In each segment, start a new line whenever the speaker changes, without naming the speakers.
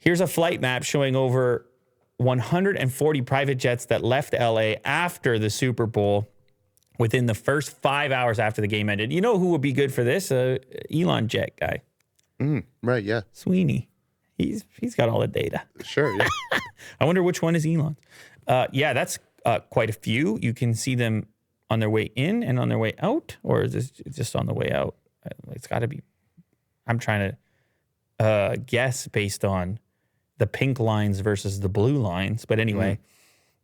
Here's a flight map showing over 140 private jets that left LA after the Super Bowl within the first 5 hours after the game ended. You know who would be good for this? Elon Jet guy.
Right, yeah.
Sweeney. He's got all the data.
Sure, yeah.
I wonder which one is Elon. Yeah, that's quite a few. You can see them on their way in and on their way out, or is this just on the way out? It's got to be. I'm trying to guess based on the pink lines versus the blue lines. But anyway,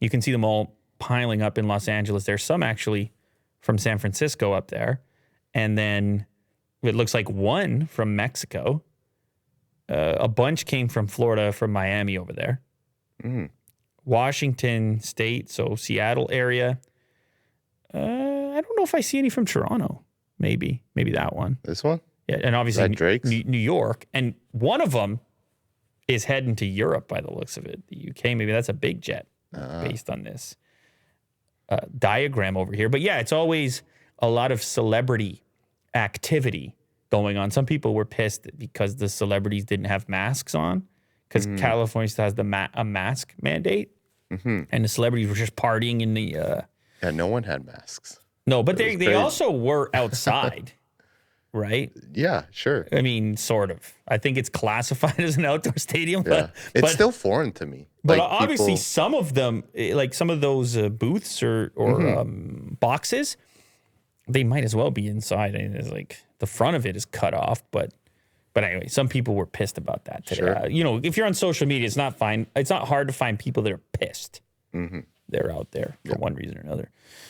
you can see them all piling up in Los Angeles. There's some actually from San Francisco up there. And then it looks like one from Mexico. A bunch came from Florida, from Miami over there. Washington State, so Seattle area. I don't know if I see any from Toronto. Maybe that one.
This one?
Yeah, and obviously
Drake's?
New York. And one of them is heading to Europe by the looks of it. The UK, maybe that's a big jet based on this diagram over here. But yeah, it's always a lot of celebrity activity going on. Some people were pissed because the celebrities didn't have masks on because California still has a mask mandate. And the celebrities were just partying in the...
Yeah, no one had masks.
No, but they also were outside, right?
Yeah, sure.
I mean, sort of. I think it's classified as an outdoor stadium,
Yeah. It's still foreign to me.
But
Like,
obviously, some of them, like some of those booths or boxes, they might as well be inside. And it's like the front of it is cut off. But anyway, some people were pissed about that today.
Sure.
If you're on social media, it's not fine. It's not hard to find people that are pissed. They're out there for one reason or another.